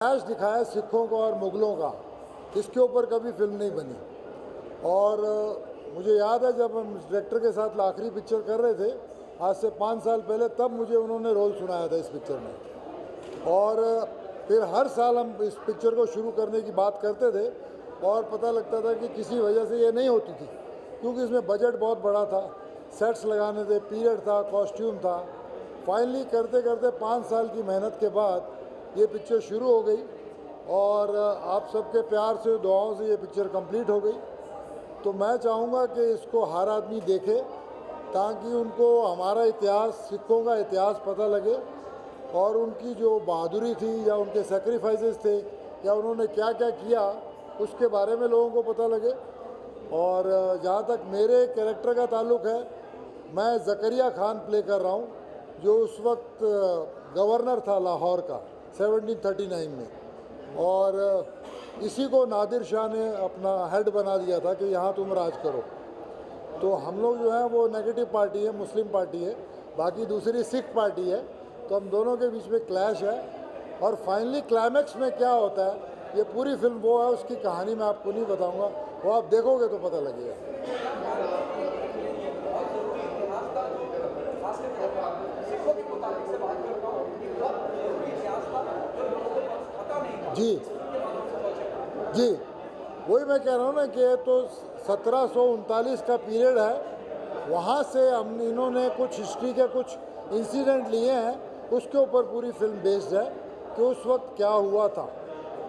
Clash दिखाया सिखों का और मुगलों का, इसके ऊपर कभी फिल्म नहीं बनी। और मुझे याद है जब हम डायरेक्टर के साथ आखिरी पिक्चर कर रहे थे आज से 5 साल पहले, तब मुझे उन्होंने रोल सुनाया था इस पिक्चर में। और फिर हर साल हम इस पिक्चर को शुरू करने की बात करते थे और पता लगता था कि किसी वजह से ये नहीं होती थी, क्योंकि इसमें बजट बहुत बड़ा था, सेट्स लगाने थे, पीरियड था, कॉस्ट्यूम था। फाइनली करते करते 5 साल की मेहनत के बाद ये पिक्चर शुरू हो गई और आप सबके प्यार से, दुआओं से ये पिक्चर कंप्लीट हो गई। तो मैं चाहूँगा कि इसको हर आदमी देखे ताकि उनको हमारा इतिहास, सिखों का इतिहास पता लगे और उनकी जो बहादुरी थी या उनके सेक्रीफाइसेस थे या उन्होंने क्या क्या किया उसके बारे में लोगों को पता लगे। और जहाँ तक मेरे कैरेक्टर का ताल्लुक़ है, मैं ज़करिया खान प्ले कर रहा हूँ, जो उस वक्त गवर्नर था लाहौर का 1739 में, और इसी को नादिर शाह ने अपना हेड बना दिया था कि यहाँ तुम राज करो। तो हम लोग जो है वो नेगेटिव पार्टी है, मुस्लिम पार्टी है, बाकी दूसरी सिख पार्टी है। तो हम दोनों के बीच में क्लैश है और फाइनली क्लाइमैक्स में क्या होता है, ये पूरी फिल्म वो है, उसकी कहानी मैं आपको नहीं बताऊंगा, वो आप देखोगे तो पता लगेगा। जी जी, वही मैं कह रहा हूँ ना कि तो 1739 का पीरियड है, वहाँ से हम इन्होंने कुछ हिस्ट्री के कुछ इंसिडेंट लिए हैं, उसके ऊपर पूरी फिल्म बेस्ड है कि उस वक्त क्या हुआ था।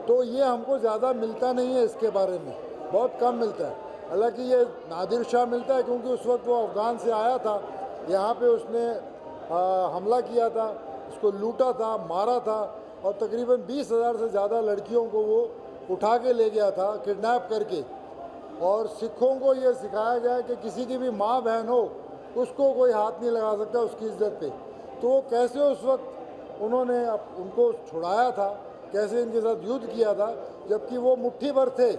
तो ये हमको ज़्यादा मिलता नहीं है, इसके बारे में बहुत कम मिलता है। हालांकि ये नादिर शाह मिलता है क्योंकि उस वक्त वो अफ़गान से आया था, यहाँ पे उसने हमला किया था, उसको लूटा था, मारा था और तकरीबन 20,000 से ज़्यादा लड़कियों को वो उठा के ले गया था, किडनैप करके। और सिखों को ये सिखाया गया है कि किसी की भी माँ बहन हो उसको कोई हाथ नहीं लगा सकता उसकी इज्जत पे। तो वो कैसे उस वक्त उन्होंने उनको छुड़ाया था, कैसे इनके साथ युद्ध किया था, जबकि वो मुट्ठी भर थे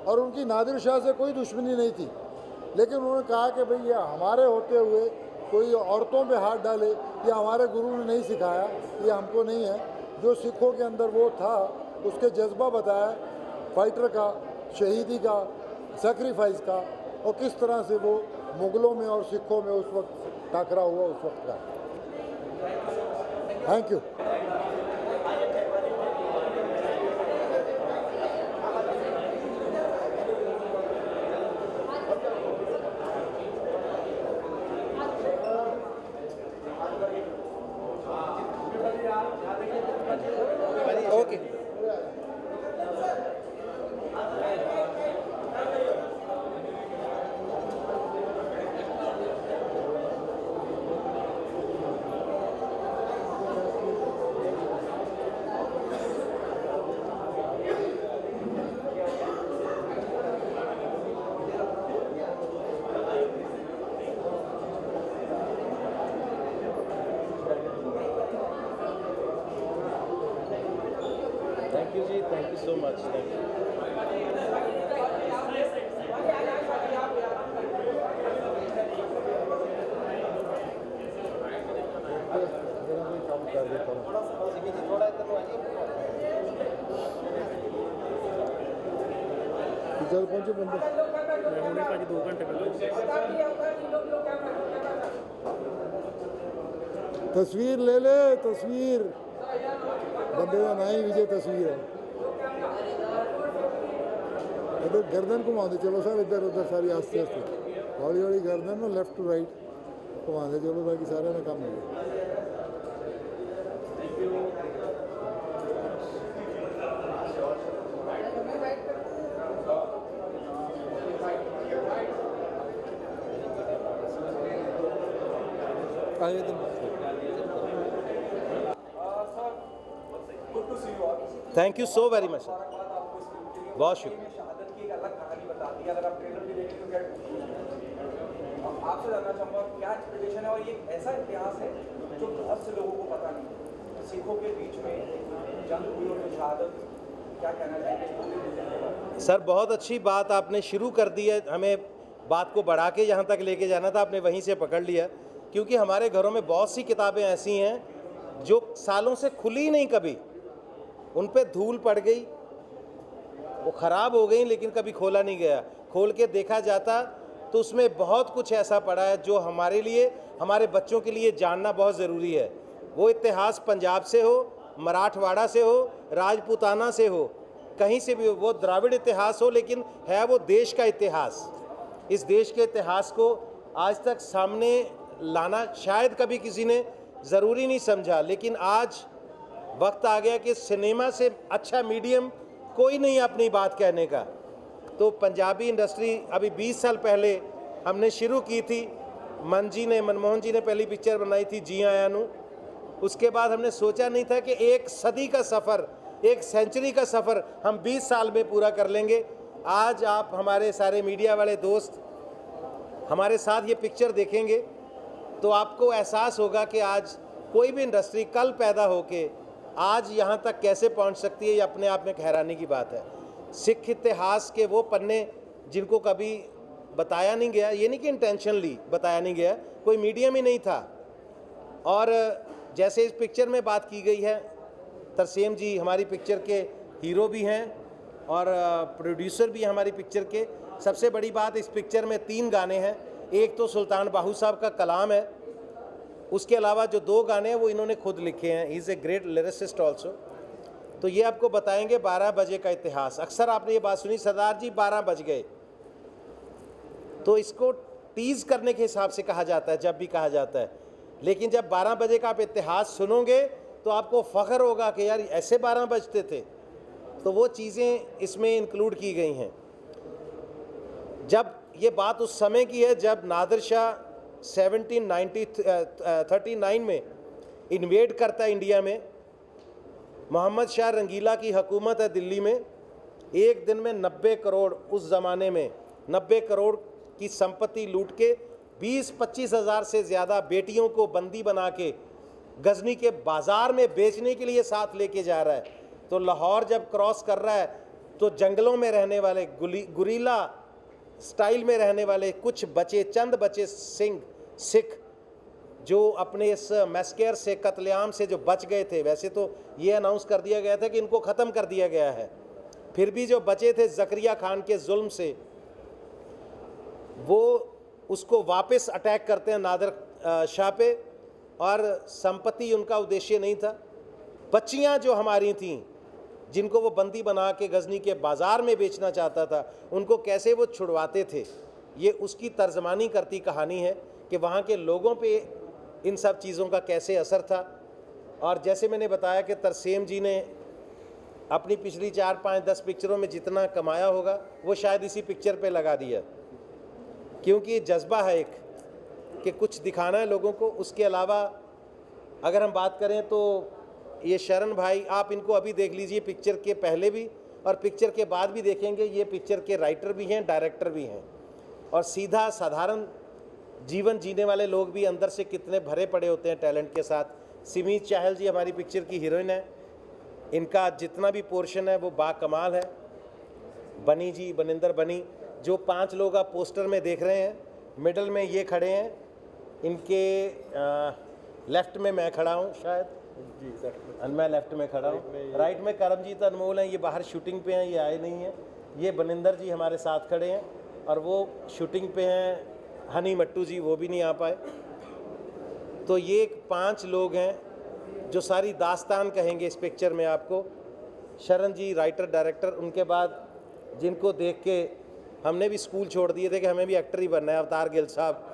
और उनकी नादिर शाह से कोई दुश्मनी नहीं थी। लेकिन उन्होंने कहा कि भाई ये हमारे होते हुए कोई औरतों पे हाथ डाले, ये हमारे गुरु ने नहीं सिखाया, ये हमको नहीं है। जो सिखों के अंदर वो था, उसके जज्बा बताया फाइटर का, शहीदी का, सेक्रीफाइस का, और किस तरह से वो मुग़लों में और सिखों में उस वक्त टकरा हुआ उस वक्त का। Thank you. Okay, thank you ji, thank you so much, thank you. चल पहुँचे बंदे, मैं भाजी 2 घंटे पहले तस्वीर ले ले, तस्वीर बंदे का ना ही विजय तस्वीर है। इधर गर्दन घुमा दे, चलो सर इधर उधर सारी आस्ते आस्ते हौली हौली गर्दन ना लेफ्ट टू राइट घुमा दे, चलो ताकि सारे ने काम हो। Thank you so very much, बहुत शुक्रिया। शहादत की एक अलग कहानी बताती है, अगर आप ट्रेलर भी देखें तो क्या आपसे जानना चाहूँगा क्या एक्सपेक्टेशन है। और ये ऐसा इतिहास है जो बहुत से लोगों को पता नहीं, सिखों के बीच में जंग हुई और शहादत, क्या कहना चाहिए सर, बहुत अच्छी बात आपने शुरू कर दी है। हमें बात को बढ़ा के जहाँ तक लेके जाना था, आपने वहीं से पकड़ लिया, क्योंकि हमारे घरों में बहुत सी किताबें ऐसी हैं जो सालों से खुली नहीं कभी, उन पे धूल पड़ गई, वो ख़राब हो गई, लेकिन कभी खोला नहीं गया। खोल के देखा जाता तो उसमें बहुत कुछ ऐसा पड़ा है जो हमारे लिए, हमारे बच्चों के लिए जानना बहुत ज़रूरी है। वो इतिहास पंजाब से हो, मराठवाड़ा से हो, राजपूताना से हो, कहीं से भी हो, वो द्राविड़ इतिहास हो, लेकिन है वो देश का इतिहास। इस देश के इतिहास को आज तक सामने लाना शायद कभी किसी ने ज़रूरी नहीं समझा, लेकिन आज वक्त आ गया कि सिनेमा से अच्छा मीडियम कोई नहीं अपनी बात कहने का। तो पंजाबी इंडस्ट्री अभी 20 साल पहले हमने शुरू की थी। मनमोहन जी ने पहली पिक्चर बनाई थी जी आया नू। उसके बाद हमने सोचा नहीं था कि एक सदी का सफ़र, एक सेंचुरी का सफ़र हम 20 साल में पूरा कर लेंगे। आज आप हमारे सारे मीडिया वाले दोस्त हमारे साथ ये पिक्चर देखेंगे तो आपको एहसास होगा कि आज कोई भी इंडस्ट्री कल पैदा होके आज यहाँ तक कैसे पहुँच सकती है, ये अपने आप में हैरानी की बात है। सिख इतिहास के वो पन्ने जिनको कभी बताया नहीं गया, ये नहीं कि इंटेंशनली बताया नहीं गया, कोई मीडियम ही नहीं था। और जैसे इस पिक्चर में बात की गई है, तरसेम जी हमारी पिक्चर के हीरो भी हैं और प्रोड्यूसर भी हैं हमारी पिक्चर के। सबसे बड़ी बात, इस पिक्चर में 3 गाने हैं। एक तो सुल्तान बाहू साहब का कलाम है, उसके अलावा जो 2 गाने हैं वो इन्होंने खुद लिखे हैं। He is a great lyricist also. तो ये आपको बताएंगे 12 बजे का इतिहास। अक्सर आपने ये बात सुनी, सरदार जी 12 बज गए, तो इसको टीज़ करने के हिसाब से कहा जाता है जब भी कहा जाता है। लेकिन जब 12 बजे का आप इतिहास सुनोगे तो आपको फ़ख्र होगा कि यार ऐसे 12 बजते थे। तो वो चीज़ें इसमें इंक्लूड की गई हैं। जब ये बात उस समय की है जब नादिर शाह 1739 में इन्वेड करता है इंडिया में। मोहम्मद शाह रंगीला की हुकूमत है दिल्ली में। एक दिन में 90 करोड़, उस ज़माने में 90 करोड़ की संपत्ति लूट के 20-25 हज़ार से ज़्यादा बेटियों को बंदी बना के गजनी के बाज़ार में बेचने के लिए साथ लेके जा रहा है। तो लाहौर जब क्रॉस कर रहा है तो जंगलों में रहने वाले, गुरीला स्टाइल में रहने वाले कुछ बचे, चंद बचे सिख जो अपने इस मैस्केर से, कत्लेआम से जो बच गए थे। वैसे तो ये अनाउंस कर दिया गया था कि इनको ख़त्म कर दिया गया है, फिर भी जो बचे थे ज़करिया खान के जुल्म से, वो उसको वापस अटैक करते हैं नादिर शाह पे। और संपत्ति उनका उद्देश्य नहीं था। बच्चियां जो हमारी थीं जिनको वो बंदी बना के गजनी के बाज़ार में बेचना चाहता था, उनको कैसे वो छुड़वाते थे, ये उसकी तर्जमानी करती कहानी है कि वहाँ के लोगों पे इन सब चीज़ों का कैसे असर था। और जैसे मैंने बताया कि तरसेम जी ने अपनी पिछली 4-5-10 पिक्चरों में जितना कमाया होगा वो शायद इसी पिक्चर पे लगा दिया, क्योंकि जज्बा है एक कि कुछ दिखाना है लोगों को। उसके अलावा अगर हम बात करें तो ये शरण भाई, आप इनको अभी देख लीजिए, पिक्चर के पहले भी और पिक्चर के बाद भी देखेंगे। ये पिक्चर के राइटर भी हैं, डायरेक्टर भी हैं, और सीधा साधारण जीवन जीने वाले लोग भी अंदर से कितने भरे पड़े होते हैं टैलेंट के साथ। सिमी चाहल जी हमारी पिक्चर की हीरोइन है, इनका जितना भी पोर्शन है वो बाकमाल है। बनी जी, बनिंदर बनी, जो 5 लोग आप पोस्टर में देख रहे हैं, मिडल में ये खड़े हैं, इनके लेफ़्ट में मैं खड़ा हूँ शायद जी सर, मैं लेफ़्ट में खड़ा हूँ, राइट में करमजीत अनमोल हैं, ये बाहर शूटिंग पे हैं, ये आए नहीं हैं। ये बनिंदर जी हमारे साथ खड़े हैं और वो शूटिंग पे हैं। हनी मट्टू जी वो भी नहीं आ पाए। तो ये 5 लोग हैं जो सारी दास्तान कहेंगे इस पिक्चर में आपको। शरण जी राइटर डायरेक्टर, उनके बाद जिनको देख के हमने भी स्कूल छोड़ दिए थे कि हमें भी एक्टर ही बनना है। अवतार गिल साहब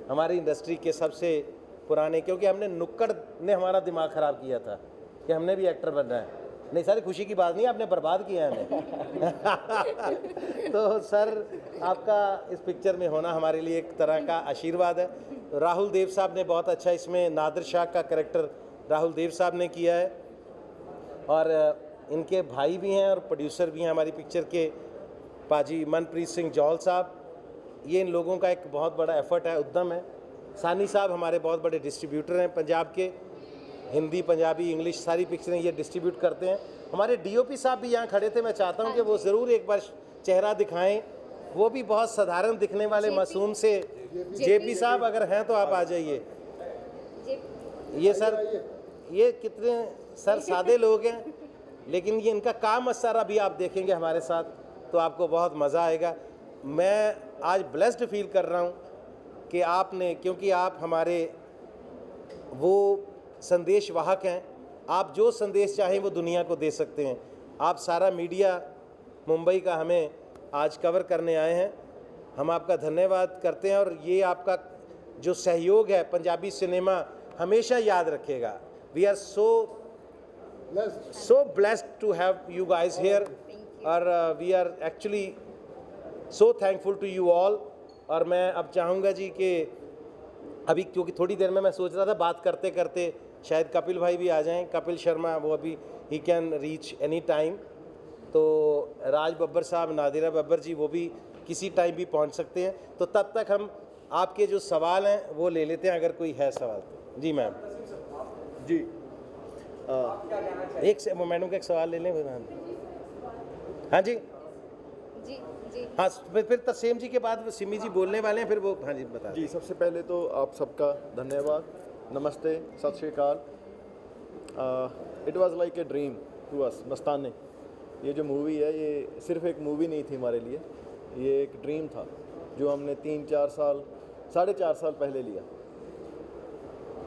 हमारी इंडस्ट्री के सबसे पुराने, क्योंकि हमने नुक्कड़ ने हमारा दिमाग ख़राब किया था कि हमने भी एक्टर बनना है। नहीं सारी खुशी की बात नहीं, आपने बर्बाद किया है हमें। तो सर आपका इस पिक्चर में होना हमारे लिए एक तरह का आशीर्वाद है। राहुल देव साहब ने बहुत अच्छा इसमें नादिर शाह का कैरेक्टर राहुल देव साहब ने किया है, और इनके भाई भी हैं और प्रोड्यूसर भी हैं हमारी पिक्चर के, पाजी मनप्रीत सिंह जौल साहब। ये इन लोगों का एक बहुत बड़ा एफर्ट है, उद्यम है। सानी साहब हमारे बहुत बड़े डिस्ट्रीब्यूटर हैं पंजाब के, हिंदी, पंजाबी, इंग्लिश सारी पिक्चरें ये डिस्ट्रीब्यूट करते हैं। हमारे डीओपी साहब भी यहाँ खड़े थे, मैं चाहता हूँ कि वो ज़रूर एक बार चेहरा दिखाएं। वो भी बहुत साधारण दिखने वाले मासूम से जेपी साहब अगर हैं तो आप आ जाइए। ये सर, ये कितने सर सादे लोग हैं, लेकिन ये इनका काम सारा भी आप देखेंगे हमारे साथ तो आपको बहुत मज़ा आएगा। मैं आज ब्लेस्ड फील कर रहा हूँ कि आपने, क्योंकि आप हमारे वो संदेश वाहक हैं, आप जो संदेश चाहें वो दुनिया को दे सकते हैं। आप सारा मीडिया मुंबई का हमें आज कवर करने आए हैं, हम आपका धन्यवाद करते हैं और ये आपका जो सहयोग है पंजाबी सिनेमा हमेशा याद रखेगा। We are so blessed to have you guys here और we are actually so thankful to you all। और मैं अब चाहूँगा जी कि अभी, क्योंकि थोड़ी देर में मैं सोच रहा था बात करते करते शायद कपिल भाई भी आ जाएं, कपिल शर्मा, वो अभी he can reach any time, तो राज बब्बर साहब, नादिरा बब्बर जी वो भी किसी टाइम भी पहुंच सकते हैं। तो तब तक हम आपके जो सवाल हैं वो ले लेते हैं, अगर कोई है सवाल तो। जी मैम। जी एक से मैडम का एक सवाल ले लें। हाँ जी जी जी हाँ, फिर तस्सीम जी के बाद सिमी जी बोलने वाले हैं, फिर वो हाँ जी बता जी सबसे पहले तो आप सबका धन्यवाद, नमस्ते, Sat Sri Akal. It was like a dream to us. Mastane, ये जो मूवी है ये सिर्फ एक मूवी नहीं थी हमारे लिए, ये एक ड्रीम था जो हमने 3-4 साल, 4.5 साल पहले लिया।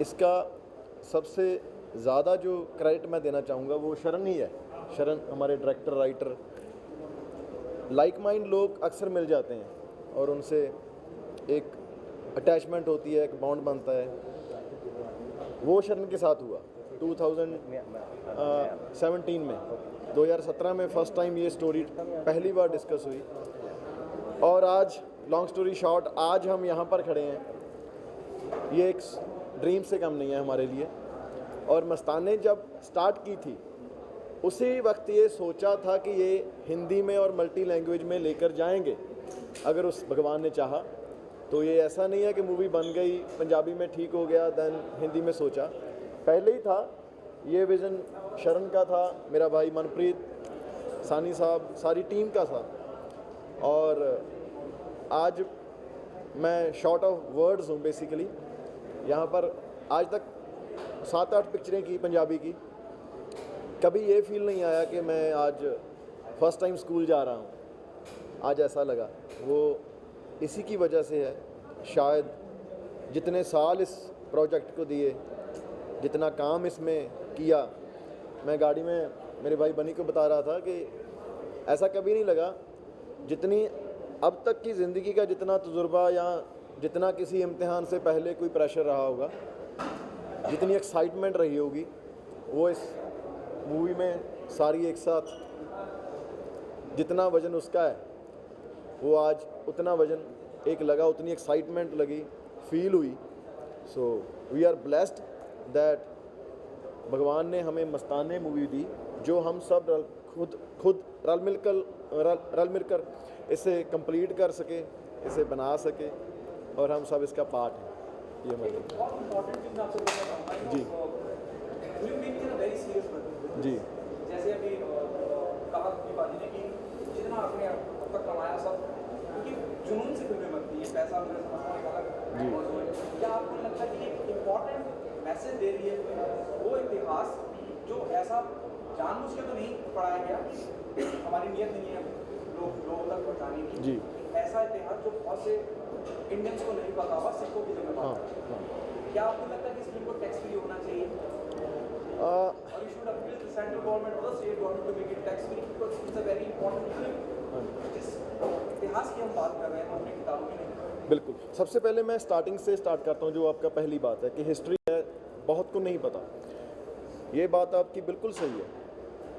इसका सबसे ज़्यादा जो क्रेडिट मैं देना चाहूँगा वो शरण ही है। शरण हमारे डायरेक्टर, राइटर, लाइक माइंड लोग अक्सर मिल जाते हैं और उनसे एक अटैचमेंट होती है, एक बॉन्ड बनता है। वो शरण के साथ हुआ 2017 में। 2017 में फर्स्ट टाइम ये स्टोरी पहली बार डिस्कस हुई और आज लॉन्ग स्टोरी शॉर्ट, आज हम यहाँ पर खड़े हैं, ये एक ड्रीम से कम नहीं है हमारे लिए। और मस्ताने जब स्टार्ट की थी उसी वक्त ये सोचा था कि ये हिंदी में और मल्टी लैंग्वेज में लेकर जाएंगे अगर उस भगवान ने चाहा। तो ये ऐसा नहीं है कि मूवी बन गई, पंजाबी में ठीक हो गया, देन हिंदी में सोचा, पहले ही था। ये विज़न शरण का था, मेरा भाई मनप्रीत, सानी साहब, सारी टीम का था। और आज मैं शॉर्ट ऑफ वर्ड्स हूँ बेसिकली। यहाँ पर आज तक 7-8 पिक्चरें की पंजाबी की, कभी ये फील नहीं आया कि मैं आज फर्स्ट टाइम स्कूल जा रहा हूँ। आज ऐसा लगा, वो इसी की वजह से है शायद। जितने साल इस प्रोजेक्ट को दिए, जितना काम इसमें किया, मैं गाड़ी में मेरे भाई बनी को बता रहा था कि ऐसा कभी नहीं लगा जितनी अब तक की ज़िंदगी का जितना तजुर्बा या जितना किसी इम्तिहान से पहले कोई प्रेशर रहा होगा, जितनी एक्साइटमेंट रही होगी, वो इस मूवी में सारी एक साथ, जितना वज़न उसका है वो आज उतना वज़न एक लगा, उतनी एक्साइटमेंट लगी, फील हुई। So we are blessed that भगवान ने हमें मस्ताने मूवी दी, जो हम सब खुद रल मिलकर इसे कंप्लीट कर सके, इसे बना सके और हम सब इसका पार्ट हैं। ये मैं जी जी जैसे अभी कहा बाजी ने कि जितना आपने अब तक कमाया सब, क्योंकि जुनून से फिल्में बनती है, पैसा मेरा समझना एक अलग मौजूद है। क्या आपको लगता है कि एक इम्पॉर्टेंट मैसेज दे रही है वो इतिहास जो ऐसा जानबूझ के तो नहीं पढ़ाया गया, हमारी नीयत नहीं है लोगों तक पहुँचाने की, जी ऐसा इतिहास जो बहुत से इंडियंस को नहीं पता होगा, सिखों की जगह हाँ पता है। हाँ क्या आपको लगता है कि इस फिल्म को टैक्स फ्री होना चाहिए और you should appeal to the central government or the state government to make it tax free because it's a very important film। जिस इतिहास की हम बात कर रहे हैं हम अपनी किताबों में नहीं। बिल्कुल। सबसे पहले मैं स्टार्टिंग से स्टार्ट करता हूँ, जो आपका पहली बात है कि हिस्ट्री है, बहुत को नहीं पता। ये बात आपकी बिल्कुल सही है।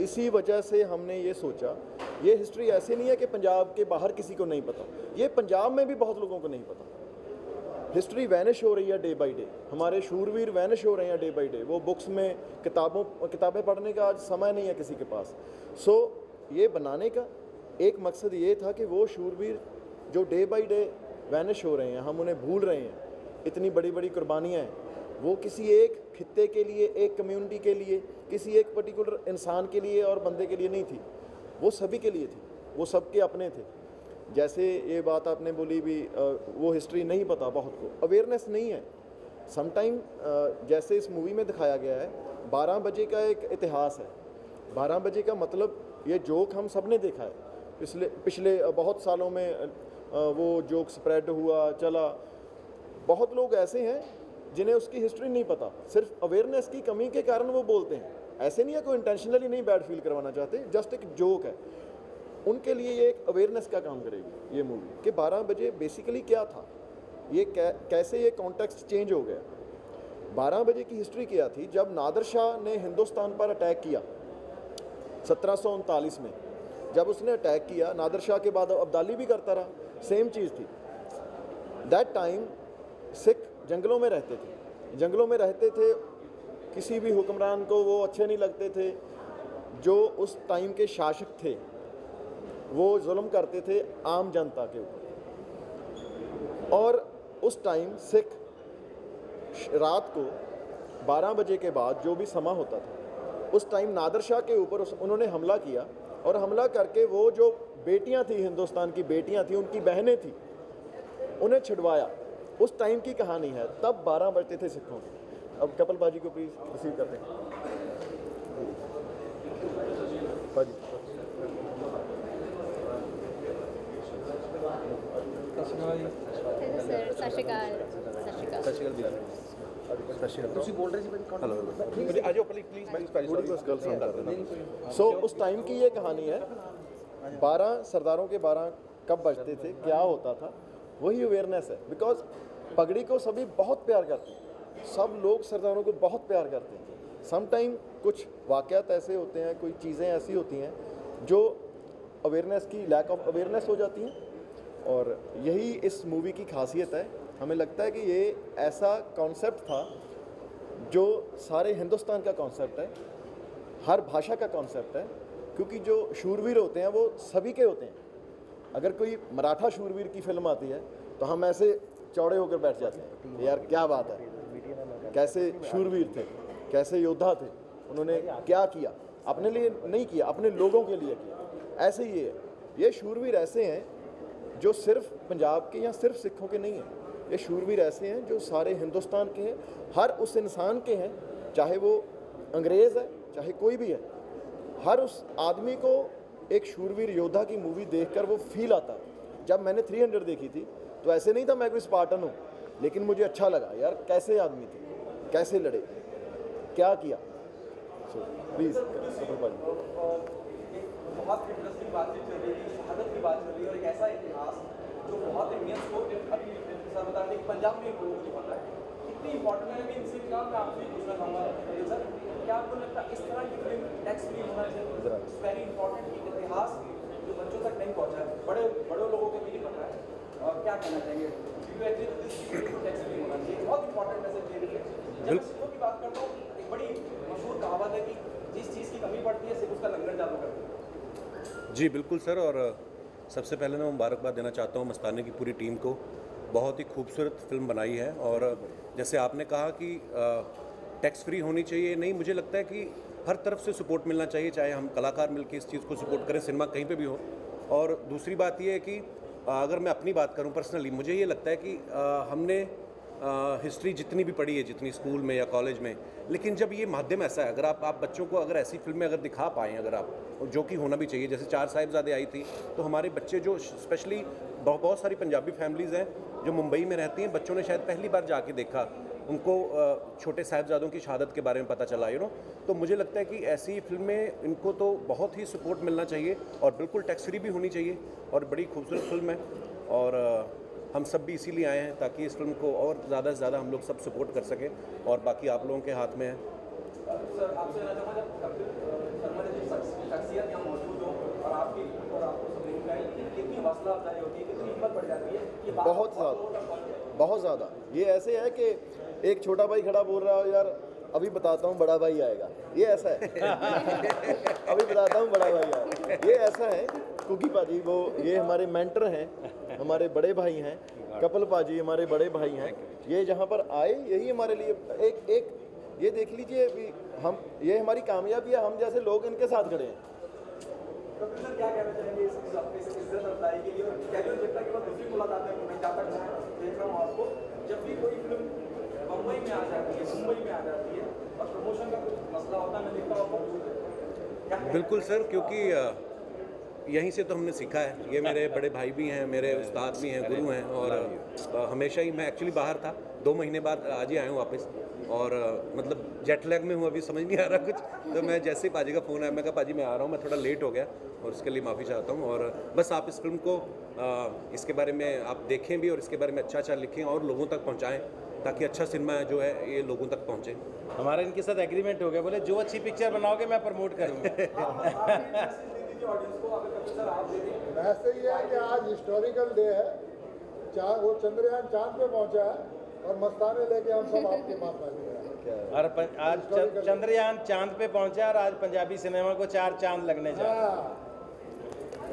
इसी वजह से हमने ये सोचा, ये हिस्ट्री ऐसी नहीं है कि पंजाब के बाहर किसी को नहीं पता, ये पंजाब में भी बहुत लोगों को नहीं पता। हिस्ट्री वैनिश हो रही है डे बाई डे, हमारे शूरवीर वैनिश हो रहे हैं डे बाई डे। वो बुक्स में किताबें पढ़ने का आज समय नहीं है किसी के पास। सो ये बनाने का एक मकसद ये था कि वो शूरवीर जो डे बाई डे वैनिश हो रहे हैं, हम उन्हें भूल रहे हैं। इतनी बड़ी बड़ी कुर्बानियाँ हैं, वो किसी एक खित्ते के लिए, एक कम्युनिटी के लिए, किसी एक पर्टिकुलर इंसान के लिए और बंदे के लिए नहीं थी, वो सभी के लिए थी, वो सबके अपने थे। जैसे ये बात आपने बोली भी, वो हिस्ट्री नहीं पता बहुत को, अवेयरनेस नहीं है समटाइम। जैसे इस मूवी में दिखाया गया है, 12 बजे का एक इतिहास है, 12 बजे का मतलब ये जोक हम सब ने देखा है पिछले बहुत सालों में। वो जोक स्प्रेड हुआ चला। बहुत लोग ऐसे हैं जिन्हें उसकी हिस्ट्री नहीं पता, सिर्फ अवेयरनेस की कमी के कारण वो बोलते हैं। ऐसे नहीं है, कोई इंटेंशनली नहीं बैड फील करवाना चाहते, जस्ट एक जोक है। उनके लिए ये एक अवेयरनेस का काम करेगी ये मूवी कि 12 बजे बेसिकली क्या था, ये कैसे ये कॉन्टेक्स्ट चेंज हो गया। 12 बजे की हिस्ट्री क्या थी? जब नादिर शाह ने हिंदुस्तान पर अटैक किया 1739 में, जब उसने अटैक किया, नादिर शाह के बाद अब्दाली भी करता रहा, सेम चीज़ थी। दैट टाइम सिख जंगलों में रहते थे, किसी भी हुक्मरान को वो अच्छे नहीं लगते थे। जो उस टाइम के शासक थे वो जुल्म करते थे आम जनता के ऊपर। और उस टाइम सिख रात को 12 बजे के बाद जो भी समा होता था, उस टाइम नादिर शाह के ऊपर उन्होंने हमला किया, और हमला करके वो जो बेटियां थी, हिंदुस्तान की बेटियां थी, उनकी बहनें थी, उन्हें छिड़वाया। उस टाइम की कहानी है, तब 12 बजते थे सिखों के। अब कपिल बाजी को प्लीज रिसीव करते हैं। बाजी हेलो सर, सत श्री अकाल। सत श्री अकाल। सो उस टाइम की ये कहानी है। 12 सरदारों के 12 कब बजते थे, क्या होता था, वही अवेयरनेस है। बिकॉज पगड़ी को सभी बहुत प्यार करते हैं, सब लोग सरदारों को बहुत प्यार करते हैं। सम टाइम कुछ वाक़यात ऐसे होते हैं, कोई चीज़ें ऐसी होती हैं जो अवेयरनेस की लैक ऑफ अवेयरनेस हो जाती हैं, और यही इस मूवी की खासियत है। हमें लगता है कि ये ऐसा कॉन्सेप्ट था जो सारे हिंदुस्तान का कॉन्सेप्ट है, हर भाषा का कॉन्सेप्ट है, क्योंकि जो शूरवीर होते हैं वो सभी के होते हैं। अगर कोई मराठा शूरवीर की फिल्म आती है तो हम ऐसे चौड़े होकर बैठ जाते हैं, यार क्या बात है, कैसे शूरवीर थे, कैसे योद्धा थे, उन्होंने क्या किया, अपने लिए नहीं किया, अपने लोगों के लिए किया। ऐसे ही ये शूरवीर ऐसे हैं जो सिर्फ पंजाब के या सिर्फ सिखों के नहीं हैं, ये शूरवीर ऐसे हैं जो सारे हिंदुस्तान के हैं, हर उस इंसान के हैं, चाहे वो अंग्रेज़ है चाहे कोई भी है। हर उस आदमी को एक शूरवीर योद्धा की मूवी देखकर वो फील आता है। जब मैंने 300 देखी थी तो ऐसे नहीं था मैं कोई स्पार्टन हूँ, लेकिन मुझे अच्छा लगा यार कैसे आदमी थे, कैसे लड़े, क्या किया। सो प्लीज़ बहुत इंटरेस्टिंग बातचीत चल रही है, शहादत की बात चल रही है, और एक ऐसा इतिहास जो बहुत इंडियंस को अभी सर बता दें पंजाब में लोगों को नहीं पता है कितनी इंपॉर्टेंट है। अभी इसी काम में आपसे पूछना चाहूँगा सर, क्या आपको लगता है इस तरह की फिल्म टैक्स फ्री होना चाहिए? इट्स वेरी इंपॉर्टेंट कि इतिहास जो बच्चों तक नहीं पहुँचा है, बड़े लोगों को भी नहीं पता है, और क्या कहना चाहिए? टैक्स फ्री होना चाहिए, बहुत इंपॉर्टेंट मैसेज दे रही है। जब मैं सिखों की बात करता हूँ, एक बड़ी मशहूर कहावत है कि जिस चीज़ की कमी पड़ती है सिर्फ उसका लंगर चालू करते हैं। जी बिल्कुल सर, और सबसे पहले मैं मुबारकबाद देना चाहता हूँ मस्ताने की पूरी टीम को। बहुत ही खूबसूरत फिल्म बनाई है, और जैसे आपने कहा कि टैक्स फ्री होनी चाहिए, नहीं मुझे लगता है कि हर तरफ से सपोर्ट मिलना चाहिए, चाहे हम कलाकार मिलकर इस चीज़ को सपोर्ट करें, सिनेमा कहीं पे भी हो। और दूसरी बात ये है कि अगर मैं अपनी बात करूँ पर्सनली, मुझे ये लगता है कि हमने हिस्ट्री जितनी भी पढ़ी है, जितनी स्कूल में या कॉलेज में, लेकिन जब ये माध्यम ऐसा है, अगर आप बच्चों को अगर ऐसी फिल्में अगर दिखा पाएँ, अगर आप, जो कि होना भी चाहिए, जैसे 4 साहिबजादे आई थी, तो हमारे बच्चे जो स्पेशली बहुत सारी पंजाबी फैमिलीज़ हैं जो मुंबई में रहती हैं, बच्चों ने शायद पहली बार जाके देखा, उनको छोटे साहिबजादों की शहादत के बारे में पता चला, तो मुझे लगता है कि ऐसी फिल्में इनको तो बहुत ही सपोर्ट मिलना चाहिए, और बिल्कुल टैक्स फ्री भी होनी चाहिए, और बड़ी खूबसूरत फिल्म है, और हम सब भी इसीलिए आए हैं ताकि इस फिल्म को और ज़्यादा से ज़्यादा हम लोग सब सपोर्ट कर सकें, और बाकी आप लोगों के हाथ में है। सर आपसे कहना चाहूँगा, जब कपिल शर्मा जैसी शख्सियत यहाँ मौजूद हो और आपकी और आपको सब का कितनी हौसला अफजाई होती है, कितनी हिम्मत बढ़ जाती है कि बहुत ज़्यादा। ये ऐसे है कि एक छोटा भाई खड़ा बोल रहा हो, यार अभी बताता हूँ बड़ा भाई आएगा, ये ऐसा है अभी बताता हूँ बड़ा भाई आएगा, ये ऐसा है। कुकी पाजी वो ये हमारे मेंटर हैं, हमारे बड़े भाई हैं, कपिल पाजी हमारे बड़े भाई हैं, ये जहाँ पर आए यही हमारे लिए एक ये देख लीजिए अभी हम, ये हमारी कामयाबी है, हम जैसे लोग इनके साथ खड़े हैं। तो फिर सर क्या कहना चाहेंगे इस इज्जत अफजाई के लिए? और कैजुअल चर्चा के बाद दूसरी मुलाकात है, मैं जहाँ तक देख रहा हूँ आपको, जब भी कोई फिल्म बम्बई में आ जाती है, मुंबई में आ जाती है और प्रमोशन का कुछ मसला होता है, मैं देखता हूँ बहुत बिल्कुल सर, क्योंकि यहीं से तो हमने सीखा है। ये मेरे बड़े भाई भी हैं, मेरे उस्ताद भी हैं, गुरु हैं, और हमेशा ही मैं एक्चुअली बाहर था, 2 महीने बाद आज ही आया हूँ वापस, और मतलब जेट लैग में हूँ, अभी समझ नहीं आ रहा कुछ। तो मैं जैसे ही पाजी का फ़ोन आया, मैं कहा पाजी मैं आ रहा हूँ, मैं थोड़ा लेट हो गया और इसके लिए माफ़ी चाहता हूँ। और बस आप इस फिल्म को इसके बारे में आप देखें भी और इसके बारे में अच्छा लिखें और लोगों तक पहुँचाएँ, ताकि अच्छा सिनेमा जो है ये लोगों तक पहुँचे। हमारा इनके साथ एग्रीमेंट हो गया, बोले जो अच्छी पिक्चर बनाओगे मैं प्रमोट करूँगा। वैसे ही है कि आज हिस्टोरिकल डे है, वो चंद्रयान चांद पे पहुंचा है और मस्ताने लेके हम सब आपके पास आए हैं। और आज चंद्रयान चांद पे पहुंचा और आज पंजाबी सिनेमा को 4 चांद लगने जा रहे हैं।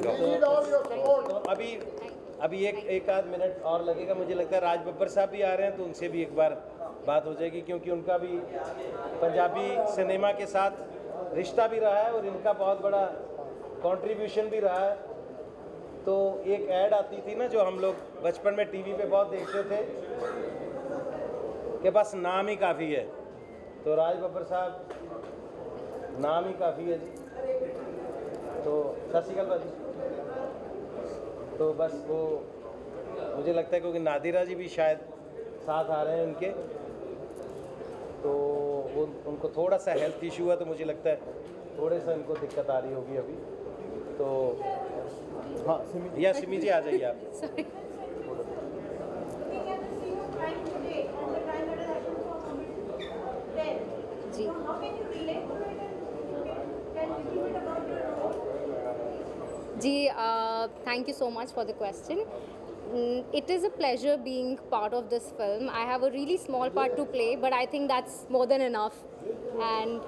तो अभी एक आध मिनट और लगेगा, मुझे लगता है राज बब्बर साहब भी आ रहे हैं, तो उनसे भी एक बार बात हो जाएगी, क्योंकि उनका भी पंजाबी सिनेमा के साथ रिश्ता भी रहा है और इनका बहुत बड़ा कंट्रीब्यूशन भी रहा है। तो एक ऐड आती थी ना, जो हम लोग बचपन में टीवी पे बहुत देखते थे, कि बस नाम ही काफ़ी है। तो राज बब्बर साहब नाम ही काफ़ी है जी। तो सत श्री अकाल भाजी। तो बस वो मुझे लगता है, क्योंकि नादिरा जी भी शायद साथ आ रहे हैं उनके, तो वो उनको थोड़ा सा हेल्थ इशू है, तो मुझे लगता है थोड़े सा इनको दिक्कत आ रही होगी अभी। तो हाँ या सिमी जी आ जाइए आप। Sorry. Ji ji, thank you so much for the question. It is a pleasure being part of this film. I have a really small part to play, but I think that's more than enough. And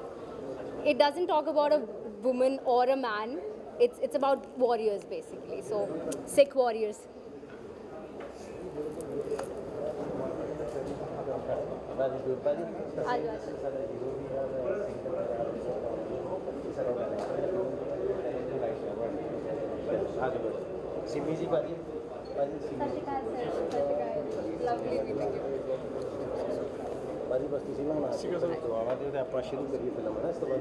it doesn't talk about a woman or a man. It's about warriors basically. So Sikh warriors. Simi जी बाजी ਬਾਜੀ ਬਸਤੀ ਸੀ ਨਾ तो आवा दे ਆਪਾਂ शुरू करिए film है ना, इसके बाद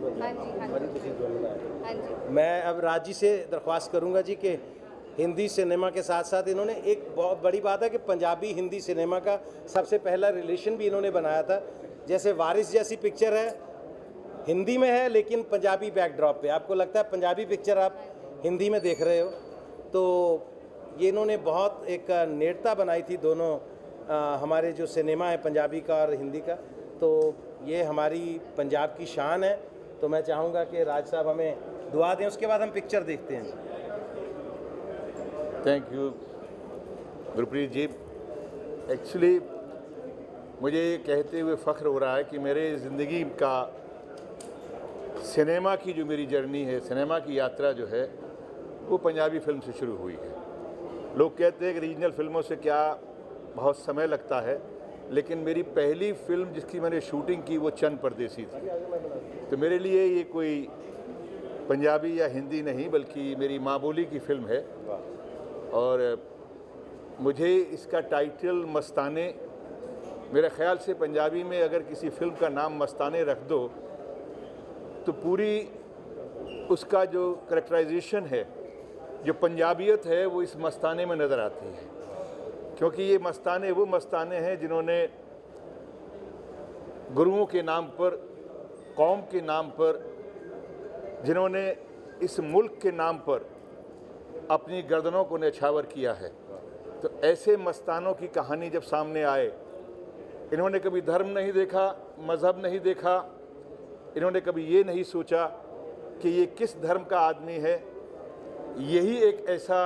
बाजी ਤੁਸੀਂ जो बनाया। मैं अब राज जी से दरख्वास्त करूंगा जी कि हिंदी सिनेमा के साथ साथ इन्होंने एक बहुत बड़ी बात है कि पंजाबी हिंदी सिनेमा का सबसे पहला रिलेशन भी इन्होंने बनाया था। जैसे वारिस जैसी पिक्चर है, हिंदी में है लेकिन पंजाबी बैकड्रॉप पे, आपको लगता है पंजाबी पिक्चर आप हिंदी में देख रहे हो, तो ये इन्होंने बहुत एक नेड़ता बनाई थी दोनों हमारे जो सिनेमा है पंजाबी का और हिंदी का। तो ये हमारी पंजाब की शान है। तो मैं चाहूँगा कि राज साहब हमें दुआ दें, उसके बाद हम पिक्चर देखते हैं। Thank you Gurpreet ji. Actually मुझे ये कहते हुए फ़ख्र हो रहा है कि मेरे ज़िंदगी का सिनेमा की जो मेरी जर्नी है, सिनेमा की यात्रा जो है, वो पंजाबी फ़िल्म से शुरू हुई है। लोग कहते हैं कि रीजनल फ़िल्मों से क्या बहुत समय लगता है, लेकिन मेरी पहली फ़िल्म जिसकी मैंने शूटिंग की वो चंद परदेसी थी। तो मेरे लिए ये कोई पंजाबी या हिंदी नहीं बल्कि मेरी माँ बोली की फ़िल्म है। और मुझे इसका टाइटल मस्ताने, मेरे ख़्याल से पंजाबी में अगर किसी फ़िल्म का नाम मस्ताने रख दो तो पूरी उसका जो करैक्टराइजेशन है, जो पंजाबियत है, वो इस मस्ताने में नज़र आती है। क्योंकि ये मस्ताने वो मस्ताने हैं जिन्होंने गुरुओं के नाम पर, कौम के नाम पर, जिन्होंने इस मुल्क के नाम पर अपनी गर्दनों को न्यौछावर किया है। तो ऐसे मस्तानों की कहानी जब सामने आए, इन्होंने कभी धर्म नहीं देखा, मज़हब नहीं देखा, इन्होंने कभी ये नहीं सोचा कि ये किस धर्म का आदमी है। यही एक ऐसा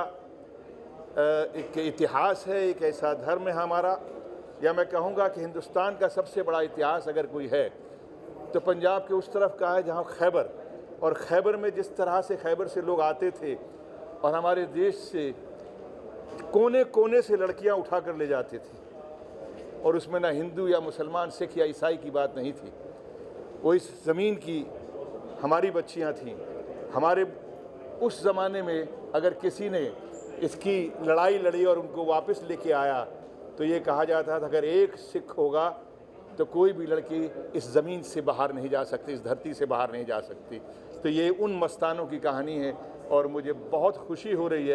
एक इतिहास है, एक ऐसा धर्म है हमारा, या मैं कहूँगा कि हिंदुस्तान का सबसे बड़ा इतिहास अगर कोई है तो पंजाब के उस तरफ का है जहाँ खैबर, और खैबर में जिस तरह से खैबर से लोग आते थे और हमारे देश से कोने कोने से लड़कियाँ उठा कर ले जाते थे, और उसमें ना हिंदू या मुसलमान, सिख या ईसाई की बात नहीं थी। वो इस ज़मीन की हमारी बच्चियाँ थीं। हमारे उस ज़माने में अगर किसी ने इसकी लड़ाई लड़ी और उनको वापस लेके आया तो ये कहा जाता था अगर एक सिख होगा तो कोई भी लड़की इस ज़मीन से बाहर नहीं जा सकती, इस धरती से बाहर नहीं जा सकती। तो ये उन मस्तानों की कहानी है और मुझे बहुत खुशी हो रही है